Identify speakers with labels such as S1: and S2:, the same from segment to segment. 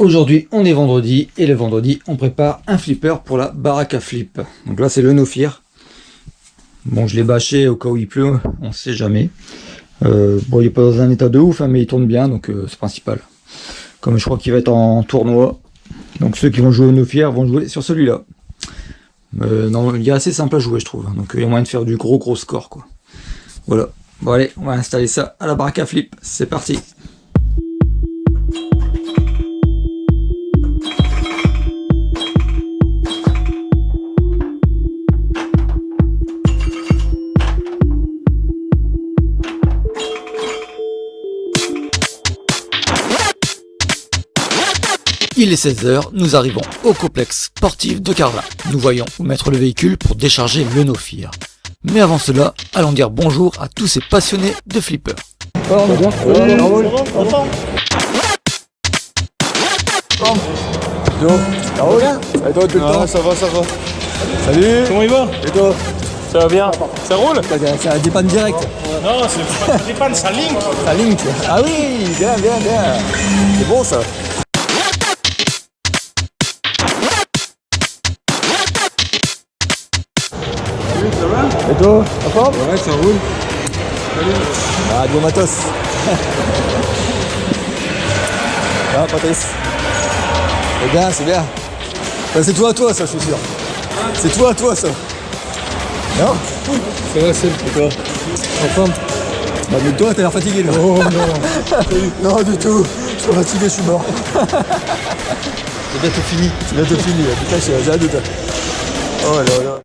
S1: Aujourd'hui, on est vendredi, et le vendredi, on prépare un flipper pour la baraque à flip. Donc là, c'est le No Fear. Bon, je l'ai bâché au cas où il pleut, on sait jamais. Bon, il n'est pas dans un état de ouf, hein, mais il tourne bien, donc c'est principal. Comme je crois qu'il va être en tournoi, donc ceux qui vont jouer au No Fear vont jouer sur celui-là. Non, il est assez simple à jouer, je trouve. Donc il y a moyen de faire du gros score, quoi. Voilà. Bon allez, on va installer ça à la baraque à flip. C'est parti. Il est 16 h, nous arrivons au complexe sportif de Carvin. Nous voyons où mettre le véhicule pour décharger le No Fear. Mais avant cela, allons dire bonjour à tous ces passionnés de flipper.
S2: Ça roule. Et toi, tout le temps? Ça va. Salut.
S3: Comment il va?
S2: Et toi?
S3: Ça va bien? Ça roule?
S2: Ça dépanne direct.
S3: Non, c'est pas ça dépanne, ça link.
S2: Ça link. Ah oui, bien. C'est bon ça.
S3: Salut, ça va?
S2: Et toi? En forme?
S3: Ouais, ça roule. Salut.
S2: Ah, du bon matos. Ah, Patrice. C'est bien. Ça, c'est toi, ça, je suis sûr. C'est toi, ça. Non?
S3: Ça va, c'est et toi?
S2: En forme? Bah, mais toi, t'as l'air fatigué, là.
S3: Oh non.
S2: Non, du tout. Je suis fatigué, je suis mort.
S1: C'est bientôt fini.
S2: C'est bientôt fini, là. Putain, j'ai un doute. Oh là.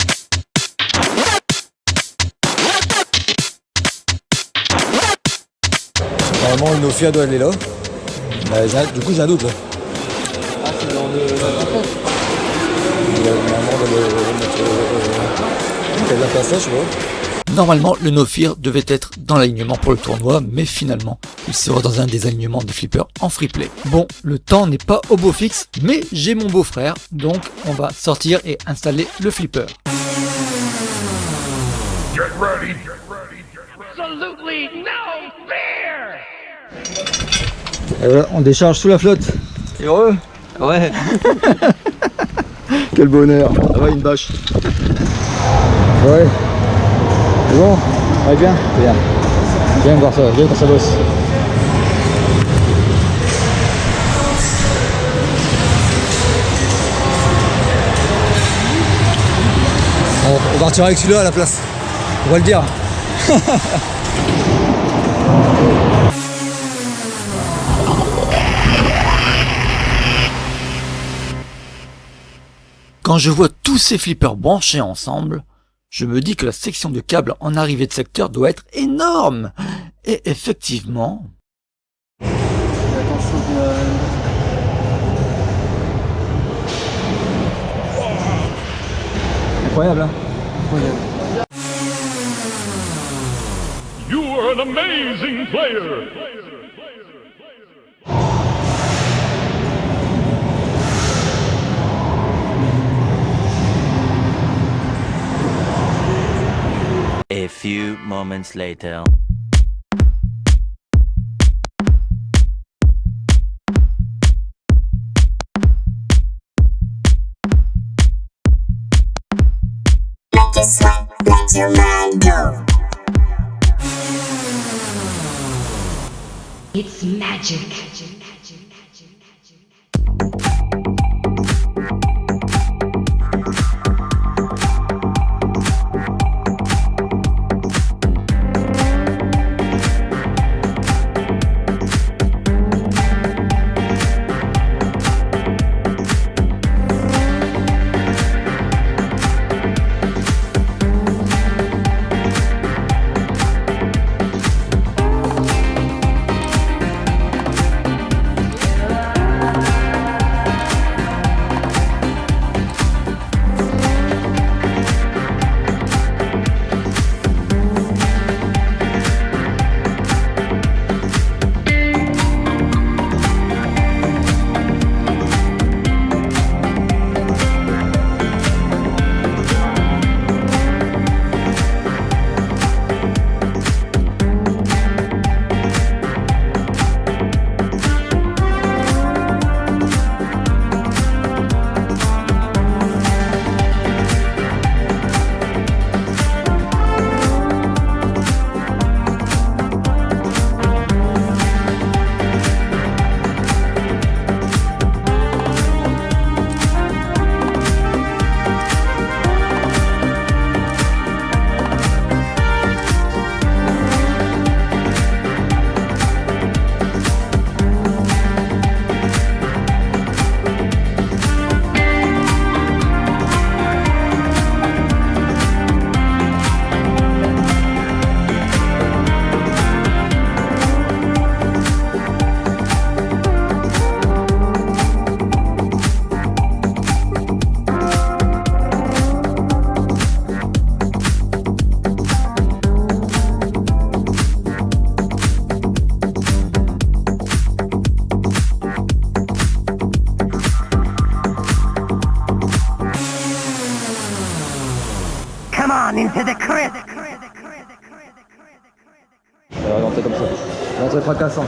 S2: Normalement, le No Fear doit aller là. Du coup, j'ai un doute, là.
S1: Ah, c'est dans le...
S2: Normalement, on va le mettre... Il y a de la place là, je sais pas.
S1: Normalement, le No Fear devait être dans l'alignement pour le tournoi, mais finalement, il sera dans un des alignements des flippers en free play. Bon, le temps n'est pas au beau fixe, mais j'ai mon beau-frère, donc on va sortir et installer le flipper.
S4: Get ready. Absolutely no fear!
S1: Et voilà, on décharge sous la flotte. T'es heureux? Ouais.
S2: Quel bonheur. Ah ouais, une bâche.
S1: Ouais. C'est bon? Ouais, bien? Bien. J'aime voir ça, j'aime quand ça bosse.
S2: On partira avec celui-là à la place. On va le dire.
S1: Quand je vois tous ces flippers branchés ensemble, je me dis que la section de câble en arrivée de secteur doit être énorme. Et effectivement...
S2: Incroyable, hein?
S4: You are an amazing player!
S5: A few moments later.
S6: Let your sweat, let your mind go. It's magic.
S1: Ça va rentrer comme ça. Rentrer fracassant.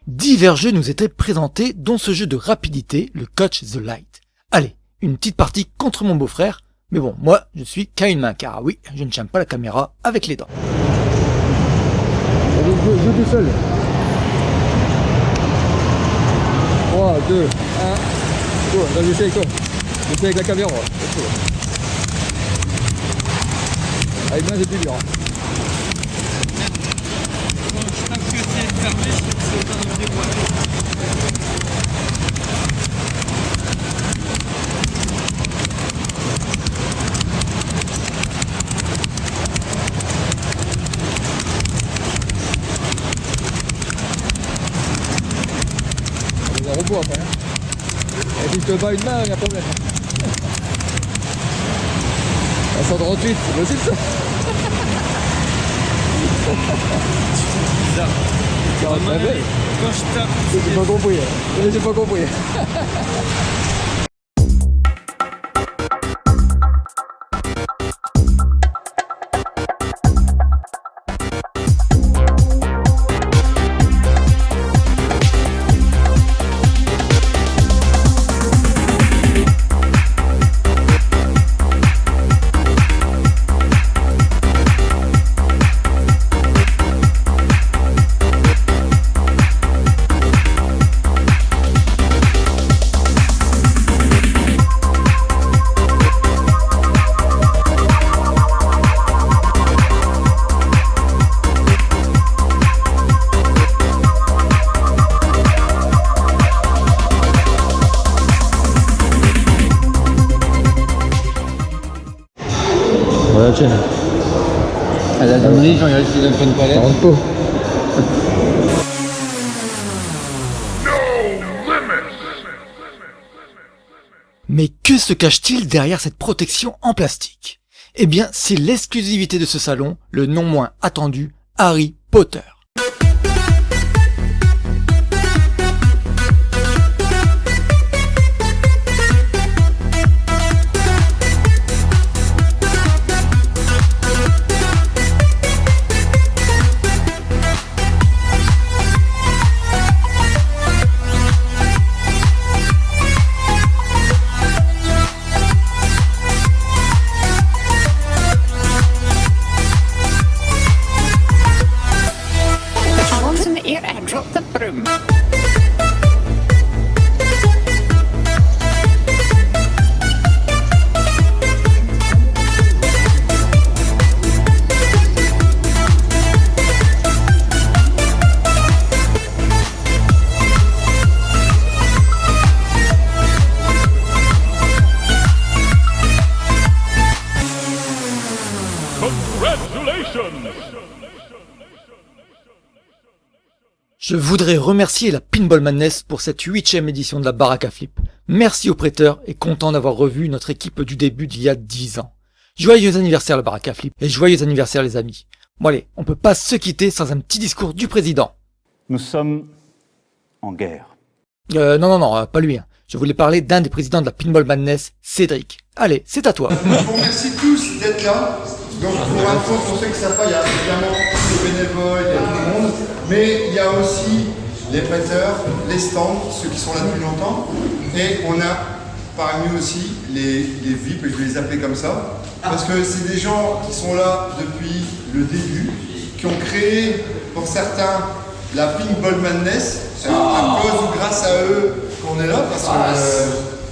S1: Divers jeux nous étaient présentés, dont ce jeu de rapidité, le Catch the Light. Allez, une petite partie contre mon beau-frère, mais bon, moi, je suis qu'à une main, car oui, je ne tiens pas la caméra avec les dents.
S2: Allez, joue tout seul. 3, 2, 1. Go, vas-y, essaye quoi. Essaye avec la caméra. Avec moi, c'est plus dur. C'est un robot après. Hein. Et si je te bats une main, il y a problème. 138, c'est possible ça.
S3: Bizarre.
S2: Quand
S3: Quand je tape,
S2: j'ai pas compris. J'ai pas compris.
S1: Voilà, tiens.
S2: À la donnerie, j'en ai reçu d'un peu une palette. 40 pots.
S1: Mais que se cache-t-il derrière cette protection en plastique? Eh bien, c'est l'exclusivité de ce salon, le non moins attendu Harry Potter. Je voudrais remercier la Pinball Madness pour cette 8e édition de la Baraque à Flip. Merci aux prêteurs et content d'avoir revu notre équipe du début d'il y a 10 ans. Joyeux anniversaire la Baraque à Flip et joyeux anniversaire les amis. Bon allez, on peut pas se quitter sans un petit discours du président.
S7: Nous sommes en guerre.
S1: Non, pas lui. Hein. Je voulais parler d'un des présidents de la Pinball Madness, Cédric. Allez, c'est à toi.
S8: Je vous remercie tous d'être là. Donc pour info, pour ceux qui ne savent pas, il y a évidemment les bénévoles, il y a tout le monde, mais il y a aussi les prêteurs, les stands, ceux qui sont là depuis longtemps, et on a parmi nous aussi les VIP, et je vais les appeler comme ça, parce que c'est des gens qui sont là depuis le début, qui ont créé pour certains la Pinball Madness, c'est à cause ou grâce à eux qu'on est là, parce que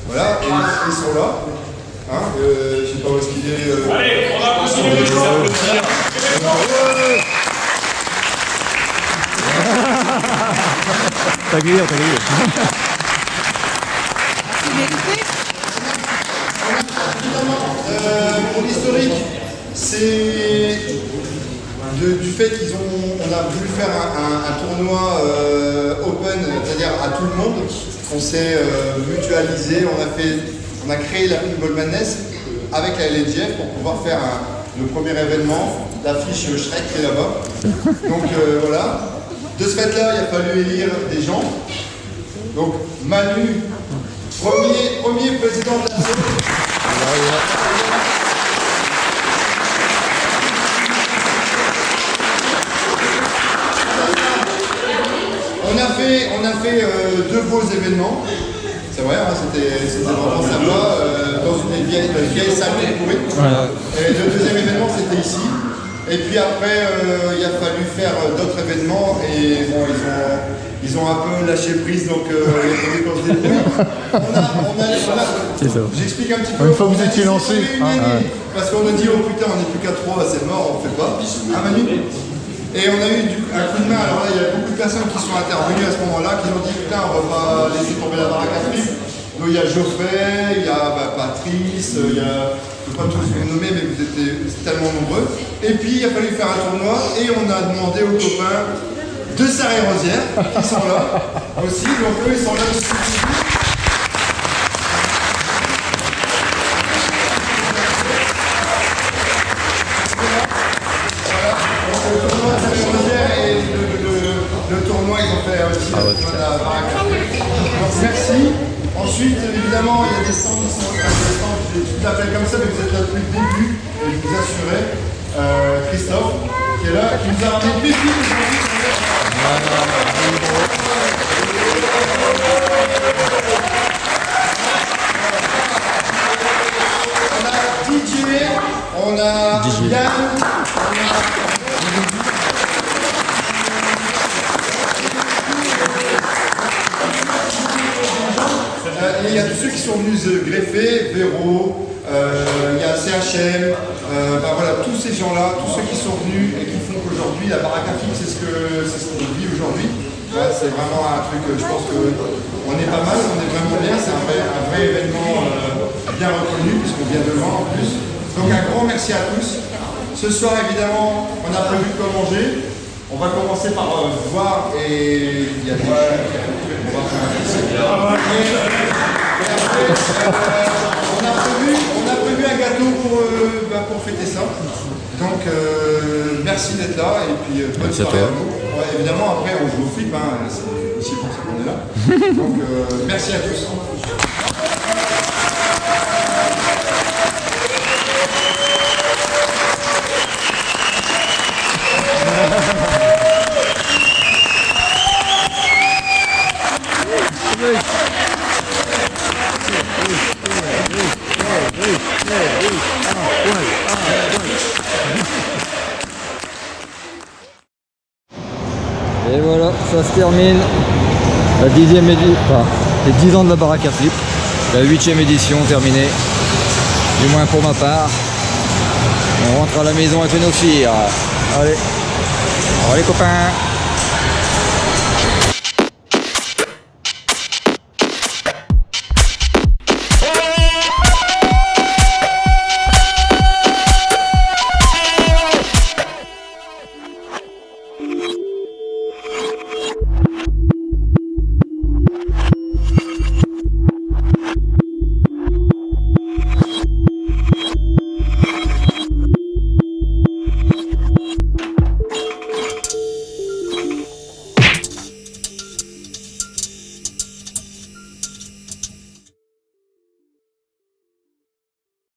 S8: voilà, et ils sont là. Hein, je sais pas où est-ce qu'il est.
S4: Allez, on va continuer les applaudir.
S2: T'as grillé.
S8: Pour l'historique, c'est du fait on a voulu faire un tournoi open, c'est-à-dire à tout le monde. On s'est mutualisé, on a créé la Pinball Madness avec la LGF pour pouvoir faire le premier événement. L'affiche Shrek qui est là-bas. Donc voilà. De ce fait-là, il a fallu élire des gens. Donc Manu, premier président de la zone. événement. C'est vrai, hein, c'était vraiment sympa, dans une vieille salle pourrie. Et le deuxième événement, c'était ici. Et puis après, il a fallu faire d'autres événements et bon, ils ont un peu lâché prise, donc il a fallu qu'on se débrouille. J'explique un petit peu.
S2: Une fois que vous étiez lancé.
S8: Parce qu'on a dit, oh putain, on n'est plus qu'à 3, c'est mort, on fait pas. Ah Manu. Et on a eu un coup de main. Alors là, il y a beaucoup de personnes qui sont intervenues à ce moment-là, qui ont dit, putain, on va pas laisser tomber la baraque à flip. Donc il y a Geoffrey, il y a Patrice, il y a, je ne peux pas tous vous nommer, mais vous étiez tellement nombreux. Et puis il a fallu faire un tournoi et on a demandé aux copains de Sarre-et-Rosière, qui sont là aussi, donc eux ils sont là aussi. Voilà, donc le tournoi de Sarre-et-Rosière et le tournoi ils ont fait aussi la baraque. Donc merci. Ensuite, évidemment, il y a des stands qui sont je l'appelle comme ça, mais vous êtes là depuis le début, et je vous assurais, Christophe, qui est là, qui nous a ramené Pépite aujourd'hui. On a DJ, on a Yann, il y a tous ceux qui sont venus se greffer, Véro, il y a CHM, voilà, tous ces gens-là, tous ceux qui sont venus et qui font qu'aujourd'hui la baraque à flip, c'est ce qu'on vit aujourd'hui. Ouais, c'est vraiment un truc, je pense qu'on est pas mal, on est vraiment bien, c'est un vrai événement bien reconnu puisqu'on vient de loin en plus. Donc un grand merci à tous. Ce soir évidemment, on a prévu de quoi manger. On va commencer par voir et il y a des on va faire un on a prévu un gâteau pour fêter ça. Donc merci d'être là et puis bonne soirée à vous. Ouais, évidemment après on joue au flip, hein, c'est aussi pour ça qu'on est là. Donc merci à tous.
S1: Et voilà, ça se termine la 10e édition, enfin les 10 ans de la baraque à flip, la 8e édition terminée, du moins pour ma part. On rentre à la maison avec nos filles. Allez, au revoir les copains.